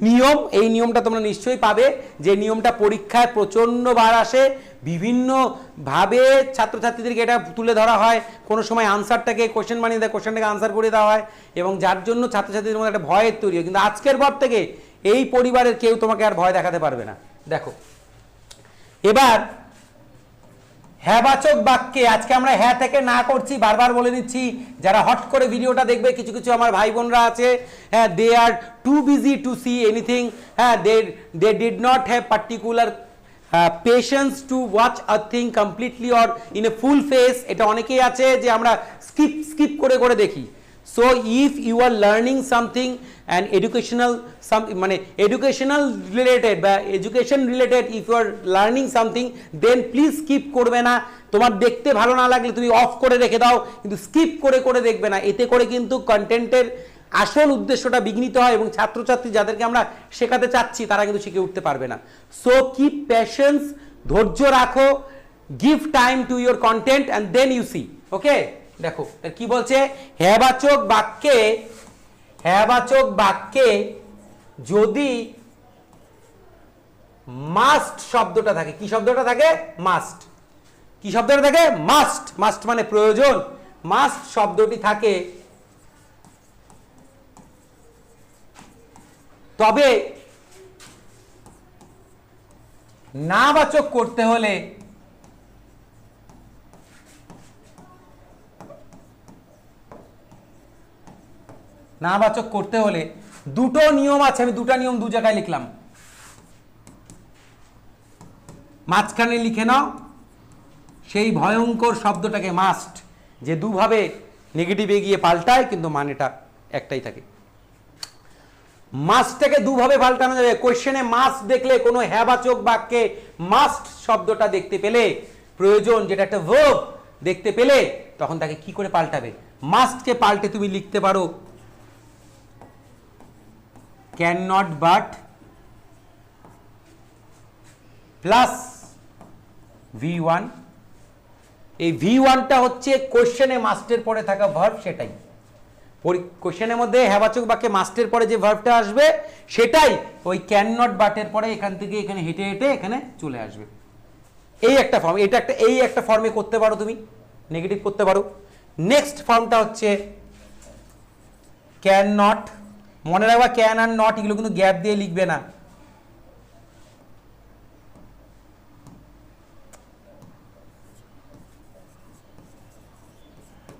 নিয়ম। এই নিয়মটা তোমরা নিশ্চয়ই পাবে, যে নিয়মটা পরীক্ষায় প্রচণ্ডবার আসে, বিভিন্নভাবে ছাত্রছাত্রীদেরকে এটা তুলে ধরা হয়, কোনো সময় আনসারটাকে কোশ্চেন বানিয়ে দেয়, কোশ্চেনটাকে আনসার করে দেওয়া হয়, এবং যার জন্য ছাত্রছাত্রীদের মধ্যে একটা ভয়ের তৈরি হয়। কিন্তু আজকের পর থেকে এই পরিবারের কেউ তোমাকে আর ভয় দেখাতে পারবে না। দেখো এবার হ্যাঁবাচক বাক্যে, আজকে আমরা হ্যাঁ থেকে না করছি, বারবার বলে নিচ্ছি, যারা হট করে ভিডিওটা দেখবে, কিছু কিছু আমার ভাই বোনরা আছে, হ্যাঁ, they are too busy to see anything, হ্যাঁ, they did not have particular patience to watch a thing completely or in a full face. এটা অনেকেই আছে যে আমরা স্কিপ করে করে দেখি। So if you are learning something and educational related বা education related, if you are learning something, then please skip করবে না। তোমার দেখতে ভালো না লাগলে তুমি অফ করে রেখে দাও, কিন্তু স্কিপ করে করে দেখবে না। এতে করে কিন্তু কন্টেন্টের আসল উদ্দেশ্যটা বিঘ্নিত হয়, এবং ছাত্রছাত্রী যাদেরকে আমরা শেখাতে চাচ্ছি তারা কিন্তু শিখে উঠতে পারবে না। সো কিপ প্যাশেন্স, ধৈর্য রাখো, give time to your content and then you see. Okay, দেখো কি বলছে, হ্যাঁবাচক বাক্যে যদি মাস্ট শব্দটা থাকে, কি শব্দটা থাকে? মাস্ট। কি শব্দটা থাকে? মাস্ট। মাস্ট মানে প্রয়োজন। মাস্ট শব্দটি থাকে, তবে নাবাচক করতে হলে দুটো নিয়ম আছে। আমি দুটো নিয়ম দু জায়গায় লিখলাম, মাঝখানে লিখে নাও সেই ভয়ঙ্কর শব্দটাকে মাস্ট, যে দুভাবে নেগেটিভে গিয়ে পাল্টায়, কিন্তু মানেটা একটাই থাকে। মাস্টটাকে দুভাবে পাল্টানো যাবে। কোশ্চেনে মাস্ট দেখলে, কোনো হ্যাঁবাচক বাক্যে মাস্ট শব্দটা দেখতে পেলে, প্রয়োজন যেটা একটা ভার্ব দেখতে পেলে, তখন তাকে কি করে পাল্টাবে? মাস্টকে পাল্টে তুমি লিখতে পারো can not but plus V1। এই V1টা হচ্ছে কোশ্চেনে মাস্টের পরে থাকা ভার্ব, সেটাই কোশ্চেনের মধ্যে হ্যাঁবাচক বাক্যে মাস্টের পরে যে ভার্বটা আসবে সেটাই ওই ক্যান নট বাটের পরে এখান থেকে এখানে হেঁটে হেঁটে এখানে চলে আসবে। এই একটা ফর্ম, এটা একটা এই একটা ফর্মে করতে পারো, তুমি নেগেটিভ করতে পারো। নেক্সট ফর্মটা হচ্ছে ক্যান নট। মনে রাখবা ক্যান আর নট এগুলো কিন্তু গ্যাপ দিয়ে লিখবে না।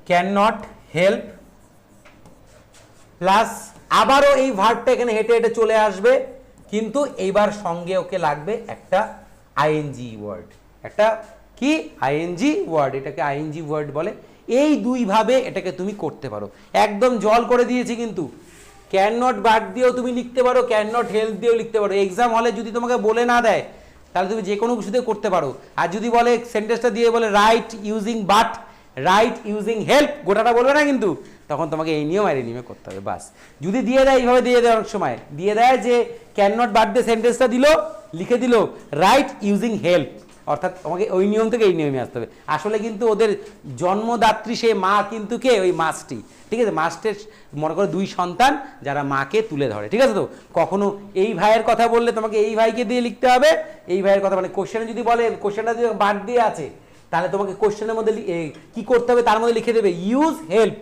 ক্যান নট হেল্প প্লাস আবারও এই ভার্বটা এখানে হেঁটে হেঁটে চলে আসবে, কিন্তু এইবার সঙ্গে ওকে লাগবে একটা আইএনজি ওয়ার্ড। একটা কি? I N G word. এটাকে আইএনজি ওয়ার্ড বলে। এই দুইভাবে এটাকে তুমি করতে পারো। একদম জল করে দিয়েছি, কিন্তু ক্যান নট বাট দিয়েও তুমি লিখতে পারো, ক্যান নট হেল্প দিয়েও লিখতে পারো। এক্সাম হলে যদি তোমাকে বলে না দেয় তাহলে তুমি যে কোনো কিছুতে করতে পারো। আর যদি বলে সেন্টেন্সটা দিয়ে বলে write using but, write using help, গোটাটা বলবে না কিন্তু, তখন তোমাকে এই নিয়ম আর এই নিয়মে করতে হবে, বাস। যদি দিয়ে দেয় এইভাবে দিয়ে দেয়, অনেক সময় দিয়ে দেয় যে ক্যান নট বার্থডে সেন্টেন্সটা দিল, লিখে দিল রাইট ইউজিং হেল্প, অর্থাৎ তোমাকে ওই নিয়ম থেকে এই নিয়মে আসতে হবে। আসলে কিন্তু ওদের জন্মদাত্রী সে মা কিন্তু কে, ওই মাছটি, ঠিক আছে। মাস্টের মনে করো 2 সন্তান যারা মাকে তুলে ধরে, ঠিক আছে। তো কখনো এই ভাইয়ের কথা বললে তোমাকে এই ভাইকে দিয়ে লিখতে হবে, এই ভাইয়ের কথা, মানে কোশ্চেনে যদি বলে, কোশ্চেনটা যদি বাদ দিয়ে আছে, তাহলে তোমাকে কোশ্চেনের মধ্যে কি করতে হবে, তার মধ্যে লিখে দেবে use help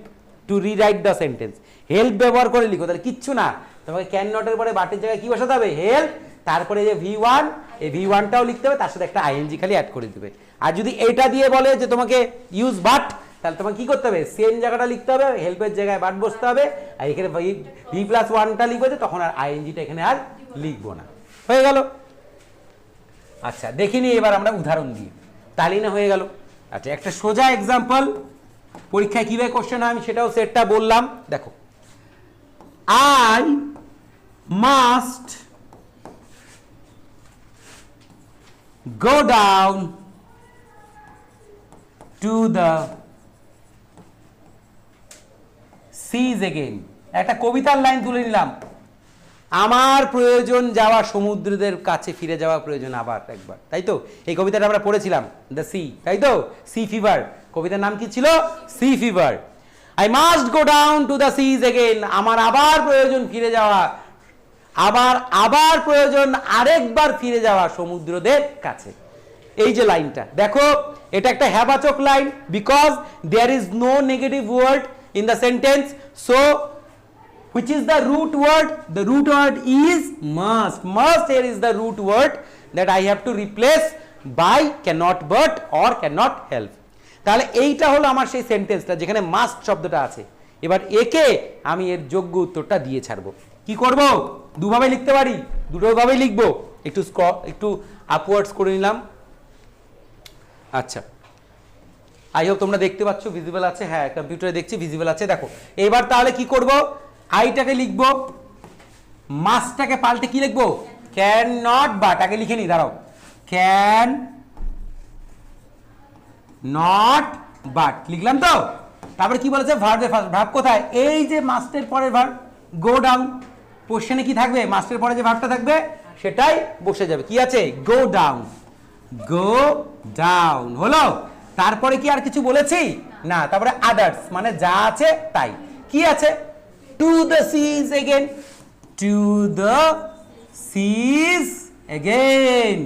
to rewrite the sentence. Help ব্যবহার করে লিখো, তাহলে কিচ্ছু না, তোমাকে ক্যান নটের পরে বাটের জায়গায় কি বসাতে হবে, হেল্প, তারপরে যে V1, এই V1টাও লিখতে হবে, তার সাথে একটা আইএনজি খালি অ্যাড করে দেবে। আর যদি এইটা দিয়ে বলে যে তোমাকে ইউজ বাট, তাহলে তোমাকে কি করতে হবে, সেম জায়গাটা লিখতে হবে, হেল্পের জায়গায় বাট বসতে হবে, আর এখানে V+1টা লিখবে, তখন আর আইএনজিটা এখানে আর লিখবো না, হয়ে গেল। আচ্ছা দেখিনি এবার আমরা উদাহরণ দিই, তাহলেই না হয়ে গেল। আচ্ছা একটা সোজা এক্সাম্পল, পরীক্ষায় কিভাবে কোশ্চেন হয় আমি সেটাও সেটটা বললাম। দেখো, I must go down to the seas again। একটা কবিতার লাইন তুলে নিলাম, আমার প্রয়োজন যাওয়া সমুদ্রদের কাছে ফিরে যাওয়া প্রয়োজন আবার একবার, তাই তো। এই কবিতাটা আমরা পড়েছিলাম, দ্য সি, তাই তো, সি ফিভার, কবিতার নাম কি ছিল, sea fever. I must go down to the seas again, আমার আবার প্রয়োজন ফিরে যাওয়া, আবার প্রয়োজন আরেকবার ফিরে যাওয়া সমুদ্রদের কাছে। এই যে লাইনটা দেখো, এটা একটা হ্যাবাচক লাইন, because there is no negative word in the sentence, so which is the root word, the root word is must here is the root word that I have to replace by cannot but or cannot help। তাহলে এইটা হলো আমার সেই সেন্টেন্সটা যেখানে must শব্দটা আছে। এবার একে আমি এর যোগ্য উত্তরটা দিয়ে ছাড়বো। কি করব, দুভাবে লিখতে পারি, দুটোভাবেই লিখবো। একটু আপওয়ার্ডস করে নিলাম। আচ্ছা আই হোপ তোমরা দেখতে পাচ্ছ, ভিজিবল আছে, হ্যাঁ কম্পিউটারে দেখছি ভিজিবল আছে। দেখো এবার তাহলে কি করব, আইটাকে লিখবো, মাস্টটাকে পাল্টে কি লিখবো, ক্যান নট বাট, আগে লিখে নি, দাঁড়াও, ক্যান নট বাট লিখলাম তো। তারপরে কি বলেছে, ভার্বের ফার্স্ট, ভার্ব কোথায়, এই যে মাস্টের পরের ভার্ব গো ডাউন। কোশ্চেনে কি থাকবে, মাস্টের পরে যে ভার্বটা থাকবে সেটাই বসে যাবে। কি আছে, গো ডাউন, গো ডাউন হলো। তারপরে কি আর কিছু বলেছি না, তারপরে আদার্স, মানে যা আছে তাই। কি আছে, to the seas again, to the seas again।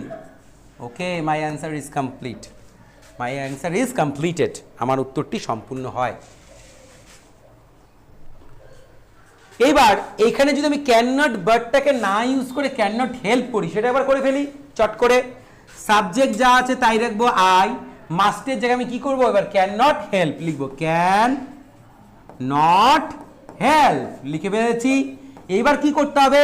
okay, my answer is complete, my answer is completed, আমার উত্তরটি সম্পূর্ণ হয়। এবার এইখানে যদি আমি ক্যান নট বাটটাকে না ইউজ করে ক্যান নট হেল্প করি, সেটা এবার করে ফেলি চট করে। সাবজেক্ট যা আছে তাই রাখবো আই, মাস্টের জায়গায় আমি কি করব, এবার ক্যান নট হেল্প লিখবো, ক্যান নট হেল্প লিখে ফেলেছি। এইবার কি করতে হবে,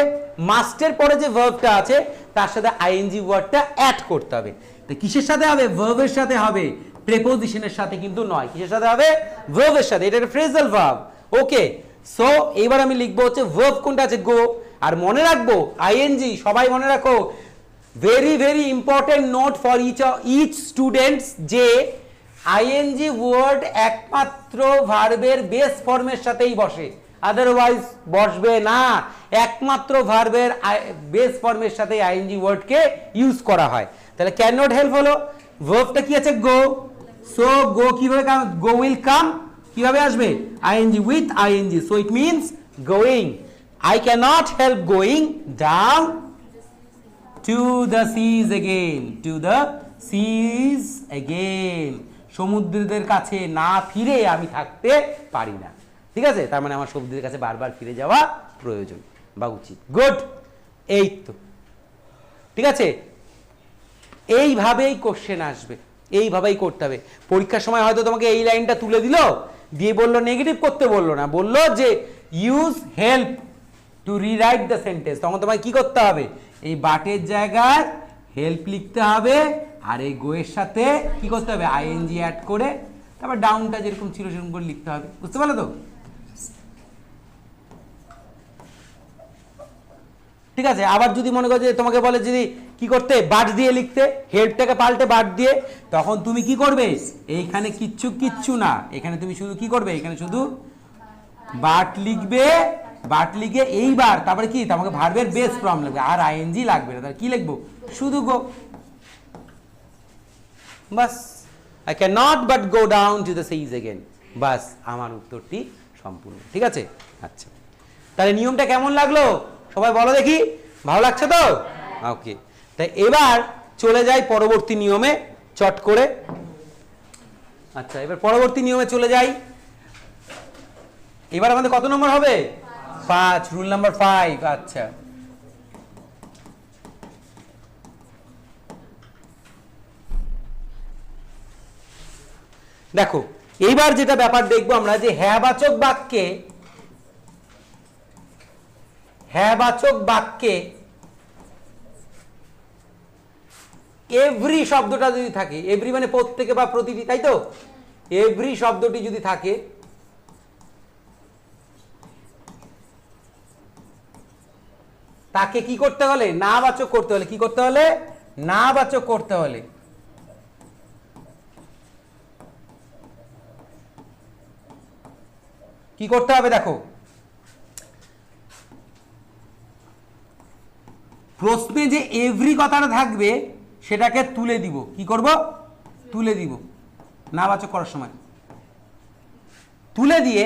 মাস্টের পরে যে ভার্বটা আছে তার সাথে আইএনজি ওয়ার্ডটা অ্যাড করতে হবে। তো কিসের সাথে হবে, ভার্বের সাথে হবে, প্রেপোজিশনের সাথে কিন্তু নয়। কিসের সাথে হবে, ভার্বের সাথে, এটা একটা ফ্রেজাল ভার্ব। ওকে, সো এইবার আমি লিখবো হচ্ছে ভার্ব কোনটা আছে, গো। আর মনে রাখবো আইএনজি, সবাই মনে রাখো, very very important note for each students, যে আইএনজি ওয়ার্ড একমাত্র ভার্বের বেস ফর্মের সাথেই বসে, আদারওয়াইজ বসবে না। একমাত্র ভার্বের বেস ফর্মের সাথে আইএনজি ওয়ার্ডকে ইউজ করা হয়। তাহলে ক্যান নট হেল্প হলো, ভার্বটা কি আছে, গো। সো গো কিভাবে, গো উইল কাম কিভাবে আসবে, ING with I N G, so it means going. I cannot help going down to the seize again, two the seize again, সমুদ্রদের কাছে না ফিরে আমি থাকতে পারি না। ঠিক আছে, তার মানে আমার সমুদ্রের কাছে বারবার ফিরে যাওয়া প্রয়োজন বা উচিত। গুড, এই তো ঠিক আছে। এইভাবেই কোশ্চেন আসবে, এইভাবেই করতে হবে। পরীক্ষার সময় হয়তো তোমাকে এই লাইনটা তুলে দিল, দিয়ে বললো নেগেটিভ করতে, বললো না, বললো যে use help to rewrite the sentence, তখন তোমাকে কি করতে হবে, এই বাটের জায়গায় হেল্প লিখতে হবে, আর এই গোয়ের সাথে কি করতে হবে, আইএনজি অ্যাড করে, তারপর ডাউনটা যেরকম ছিল সেরকম করে লিখতে হবে। বুঝতে পারলো তো? ঠিক আছে। আবার যদি মনে করো যে তোমাকে বলে যদি কি করতে, বাট দিয়ে লিখতে, হেল্পটাকে পাল্টে বাট দিয়ে, তখন তুমি কি করবে, এইখানে কিচ্ছু না, এখানে তুমি শুধু কি করবে, এখানে শুধু বাট লিখবে, বাট লিখে এইবার তারপরে কি তোমাকে ভার্বের বেস ফর্ম লাগবে, আর আইএনজি লাগবে না, তাহলে কি লিখবো শুধু গো, বাস। I cannot but go down to the seas again, বাস আমার উত্তরটি সম্পূর্ণ। ঠিক আছে, আচ্ছা তাহলে নিয়মটা কেমন লাগলো সবাই বলো দেখি, ভালো লাগছে তো? ওকে, তাই এবার চলে যাই পরবর্তী নিয়মে চট করে। আচ্ছা এবার পরবর্তী নিয়মে চলে যাই। এবার আমাদের কত নম্বর হবে? 5, রুল নাম্বার 5। আচ্ছা দেখো এইবার যেটা ব্যাপার দেখবো আমরা, যে হ্যাঁবাচক বাক্যে, হ্যাঁবাচক বাক্যে এভরি শব্দটা যদি থাকে, এভরি মানে প্রত্যেকে বা প্রতিটি, তাই তো? এভরি শব্দটি যদি থাকে তাকে কি করতে হলে? নাবাচক করতে হলে। কি করতে হলে? নাবাচক করতে হলে। কি করতে হবে দেখো, প্রশ্নে যে এভরি কথাটা থাকবে সেটাকে তুলে দিব। কি করব? তুলে দিব নাবাচক করার সময়। তুলে দিয়ে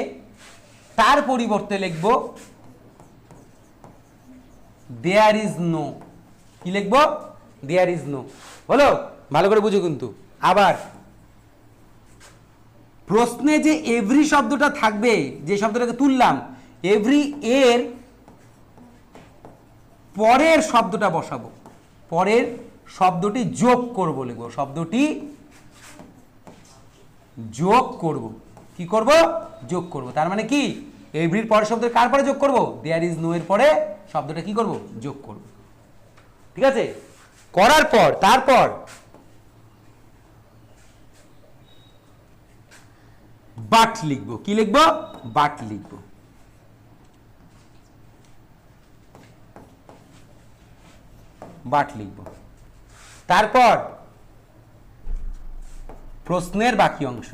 তার পরিবর্তে লিখব দেয়ার ইজ নো। কি লিখব? There is no. হলো? ভালো করে বুঝো কিন্তু। আবার প্রশ্নে যে এভরি শব্দটা থাকবে, যে শব্দটাকে তুললাম, এভরি এর পরের শব্দটা বসাবো, পরের শব্দটি যোগ করব, লিখব শব্দটি যোগ করব। কি করব? যোগ করব। তার মানে কি এভরির পরের শব্দ কার পরে যোগ করব? দেয়ার ইজ নো এর পরে শব্দটা কি করব? যোগ করব। ঠিক আছে, করার পর তারপর বাট লিখব। কি লিখব? বাট লিখব। বাট লিখব। তারপর প্রশ্নের বাকি অংশ,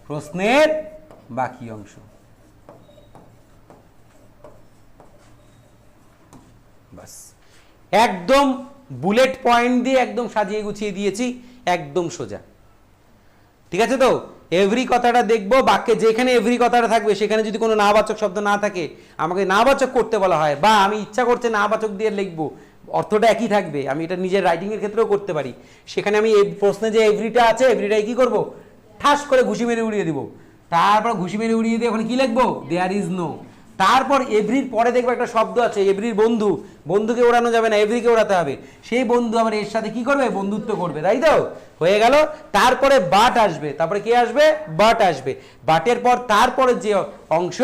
প্রশ্নের বাকি অংশ। বাস একদম বুলেট পয়েন্ট দিয়ে একদম সাজিয়ে গুছিয়ে দিয়েছি, একদম সোজা। ঠিক আছে তো? এভরি কথাটা দেখবো, বাক্যে যেখানে এভরি কথাটা থাকবে সেখানে যদি কোনো নাবাচক শব্দ না থাকে আমাকে নাবাচক করতে বলা হয়, বা আমি ইচ্ছা করছে নাবাচক দিয়ে লিখবো, অর্থটা একই থাকবে, আমি এটা নিজের রাইটিং এর ক্ষেত্রেও করতে পারি। সেখানে আমি এই প্রশ্নে যে এভরিটা আছে, এভরিটাই কি করব? ঠাস করে ঘুষি মেরে উড়িয়ে দিব। তারপর ঘুষি মেরে উড়িয়ে দিয়ে ওখানে কি লিখবো? There is no. তারপর এভরির পরে দেখবো একটা শব্দ আছে, এভরির বন্ধু। বন্ধুকে ওড়ানো যাবে না, এভরিকে ওড়াতে হবে। সেই বন্ধু আবার এর সাথে কি করবে? বন্ধুত্ব করবে, তাই তো? হয়ে গেল। তারপরে বাট আসবে, তারপরে কি আসবে? বাট আসবে। বাটের পর তারপরে যে অংশ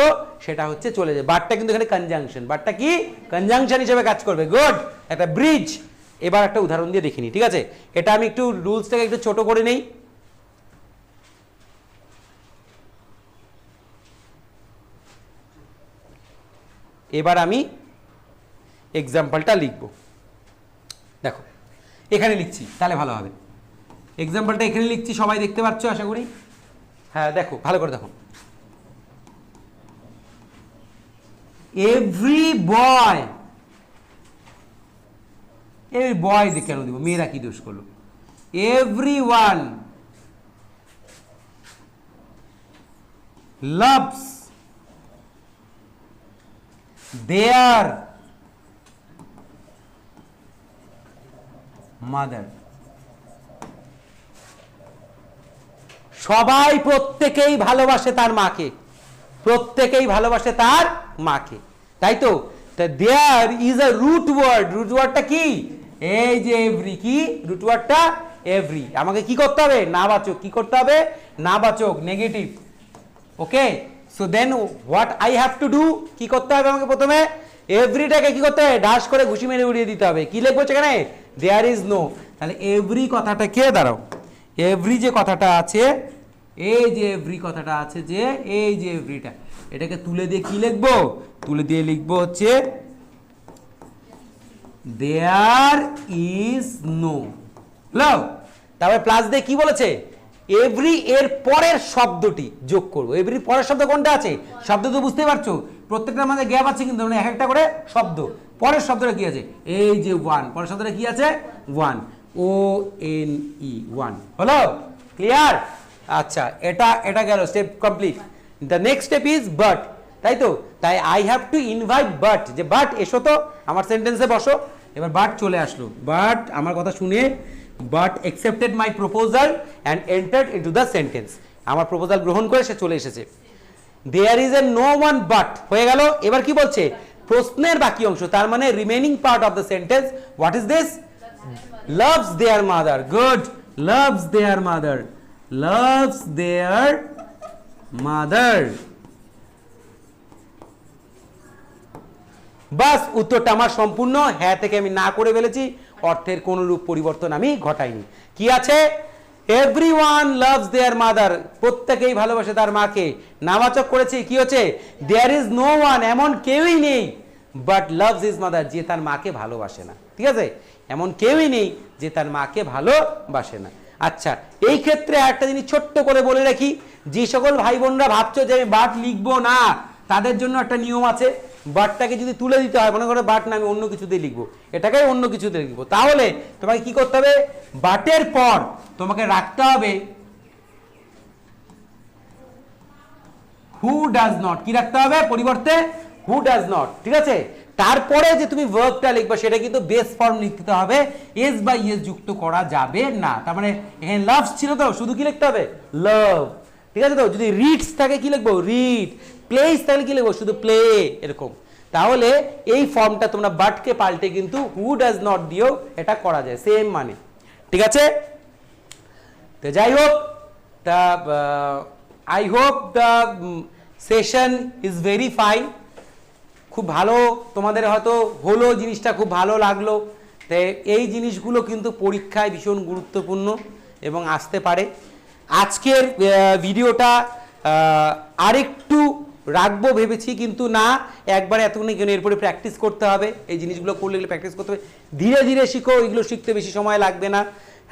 সেটা হচ্ছে চলে যায়। বাটটা কিন্তু এখানে কনজাংশন, বাটটা কি কনজাংশন হিসেবে কাজ করবে। গুড, একটা ব্রিজ। এবার একটা উদাহরণ দিয়ে দেখিনি, ঠিক আছে? এটা আমি একটু রুলসটাকে একটু ছোট করে নেই। এবার আমি এক্সাম্পলটা লিখব। দেখো এখানে লিখছি, তাহলে ভালো হবে। এক্সাম্পলটা এখানে লিখছি, সবাই দেখতে পাচ্ছ আশা করি। হ্যাঁ দেখো, ভালো করে দেখো। এভরি বয়, এই বয় কেন দিব? মেয়েরা কি দোষ করলো? এভরি ওয়ান লাভস দেয়ার মাদার। সবাই প্রত্যেকেই ভালোবাসে তার মাকে, প্রত্যেকেই ভালোবাসে তার মাকে, তাই তো? There is a root word. Root ওয়ার্ডটা কি? এই যে এভরি। কি রুট ওয়ার্ডটা? এভরি। আমাকে কি করতে হবে? নাবাচক। কি করতে হবে? নাবাচক, negative. Okay, so then what I have to do? কি করতে হবে আমাকে? প্রথমে এভরিটাকে কি করতে হবে? ডাশ করে ঘুষি মেরে উড়িয়ে দিতে হবে। কি লিখবো সেখানে? There is no. তাহলে এভরি কথাটাকে দাঁড়াও, এভরি যে কথাটা আছে, এই যে এভরি কথাটা আছে, যে এই যে এভরিটা, এটাকে তুলে দিয়ে কি লিখবো? তুলে দিয়ে লিখবো হচ্ছে দেয়ার ইজ নো। হ্যালো, তারপরে প্লাস দিয়ে কি বলেছে? এভরি এর পরের শব্দটি যোগ করব। এভরি পরের শব্দ কোনটা আছে? শব্দ তো বুঝতে পারছো, প্রত্যেকটার মাঝে গ্যাপ আছে কিন্তু, মানে এক একটা করে শব্দ। পরের শব্দটা কি আছে? এই যে ওয়ান, পরের শব্দটা কি আছে? One, ONE, one. হলো? ক্লিয়ার? আচ্ছা, এটা গেল, step complete. The next step is but, তাই তো? তাই I have to invite but, যে বাট এসো তো আমার সেন্টেন্সে বসো। এবার বাট চলে আসলো, বাট আমার কথা শুনে but accepted my proposal and entered into the sentence, আমার প্রপোজাল গ্রহণ করে সে চলে এসেছে। There is a no one but হয়ে গেল। এবার কি বলছে? প্রশ্নের বাকি অংশ, তার মানে remaining part of the sentence, what is this? loves their mother. Good. loves their mother. loves their mother. বাস, উত্তরটা আমার সম্পূর্ণ। হ্যাঁ থেকে আমি না করে ফেলেছি, অর্থের কোন রূপ পরিবর্তন আমি ঘটাইনি। কি আছে? এভরিওয়ান লাভস দেয়ার মাদার, প্রত্যেকেই ভালোবাসে তার মাকে। নামবাচক করেছি, কি হচ্ছে? দেয়ার ইজ নো ওয়ান, এমন কেউই নেই, বাট লাভস হিজ মাদার, যে তার মাকে ভালোবাসে না। ঠিক আছে? এমন কেউই নেই যে তার মাকে ভালোবাসে না। আচ্ছা, এই ক্ষেত্রে একটা জিনিস ছোট্ট করে বলে রাখি, যে সকল ভাই বোনরা ভাবছো যে আমি বাট লিখবো না, তাদের জন্য একটা নিয়ম আছে। বাটটাকে যদি তুলে দিতে হয়, মনে করো বাট না, আমি অন্য কিছুতে লিখবো, এটাকে অন্য কিছুতে লিখবো, তাহলে তোমাকে কি করতে হবে? বাটের পর তোমাকে রাখতে হবে হু ডাজ নট। কি রাখতে হবে পরিবর্তে? Who does not. ঠিক আছে? তারপরে যে তুমি ভার্বটা লিখবে সেটা কিন্তু বেস ফর্ম লিখতে হবে, এস বা ইএস যুক্ত করা যাবে না। তার মানে এখানে লাভস ছিল তো, শুধু কি লিখতে হবে? লাভ। ঠিক আছে তো? যদি রিডস থাকে কি লিখবো? রিড। প্লেস তাহলে কি লিখবো? শুধু প্লে, এরকম। তাহলে এই ফর্মটা তোমরা বাটকে পাল্টে কিন্তু হু ডাজ নট দিও, এটা করা যায়, সেম মানে। ঠিক আছে? তো যাই হোক, তা I hope the session is very fine. খুব ভালো তোমাদের হয়তো হলো, জিনিসটা খুব ভালো লাগলো। তো এই জিনিসগুলো কিন্তু পরীক্ষায় ভীষণ গুরুত্বপূর্ণ এবং আসতে পারে। আজকের ভিডিওটা আরেকটু রাখবো ভেবেছি, কিন্তু না, একবারে এতক্ষণ কেন, এরপরে প্র্যাকটিস করতে হবে। এই জিনিসগুলো করলে এগুলো প্র্যাকটিস করতে হবে, ধীরে ধীরে শিখো, এগুলো শিখতে বেশি সময় লাগবে না।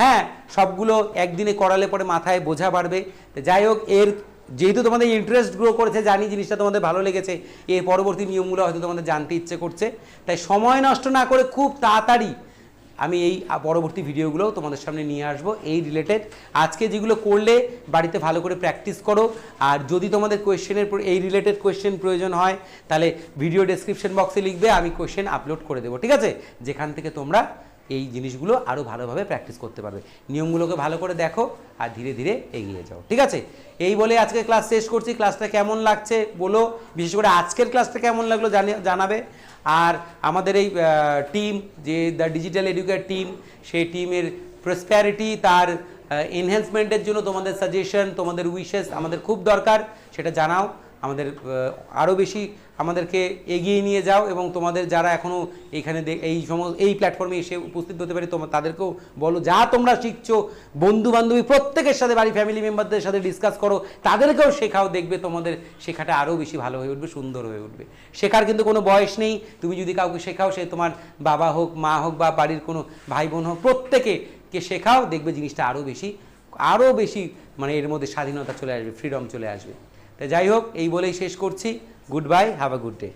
হ্যাঁ, সবগুলো একদিনে করালে পরে মাথায় বোঝা বাড়বে। যাই হোক, যেহেতু তোমাদের ইন্টারেস্ট গ্রো করেছে, জানি জিনিসটা তোমাদের ভালো লেগেছে, এর পরবর্তী নিয়মগুলো হয়তো তোমাদের জানতে ইচ্ছে করছে, তাই সময় নষ্ট না করে খুব তাড়াতাড়ি আমি এই পরবর্তী ভিডিওগুলো তোমাদের সামনে নিয়ে আসবো এই রিলেটেড। আজকে যেগুলো করলে বাড়িতে ভালো করে প্র্যাকটিস করো, আর যদি তোমাদের কোয়েশ্চেনের এই রিলেটেড কোয়েশ্চেন প্রয়োজন হয় তাহলে ভিডিও ডেসক্রিপশন বক্সে লিখবে, আমি কোয়েশ্চেন আপলোড করে দেবো। ঠিক আছে? যেখান থেকে তোমরা এই জিনিসগুলো আরও ভালোভাবে প্র্যাকটিস করতে পারবে। নিয়মগুলোকে ভালো করে দেখো আর ধীরে ধীরে এগিয়ে যাও। ঠিক আছে? এই বলে আজকে ক্লাস শেষ করছি। ক্লাসটা কেমন লাগছে বলো, বিশেষ করে আজকের ক্লাসটা কেমন লাগলো জানাবে। আর আমাদের এই টিম, যে দ্য ডিজিটাল এডুকেট টিম, সেই টিমের প্রসপ্যারিটি, তার এনহ্যান্সমেন্টের জন্য তোমাদের সাজেশন, তোমাদের উইশেস আমাদের খুব দরকার। সেটা জানাও, আমাদের আরও বেশি আমাদেরকে এগিয়ে নিয়ে যাও। এবং তোমাদের যারা এখনও এখানে এই প্ল্যাটফর্মে এসে উপস্থিত হতে পারে, তাদেরকেও বলো, যা তোমরা শিখছো বন্ধু বান্ধবী প্রত্যেকের সাথে, বাড়ি ফ্যামিলি মেম্বারদের সাথে ডিসকাস করো, তাদেরকেও শেখাও। দেখবে তোমাদের শেখাটা আরও বেশি ভালো হয়ে উঠবে, সুন্দর হয়ে উঠবে। শেখার কিন্তু কোনো বয়স নেই। তুমি যদি কাউকে শেখাও, সে তোমার বাবা হোক, মা হোক, বা বাড়ির কোনো ভাই বোন হোক, প্রত্যেকে শেখাও, দেখবে জিনিসটা আরও বেশি মানে এর মধ্যে স্বাধীনতা চলে আসবে, ফ্রিডম চলে আসবে। তো যাই হোক, এই বলেই শেষ করছি। Good bye, have a good day.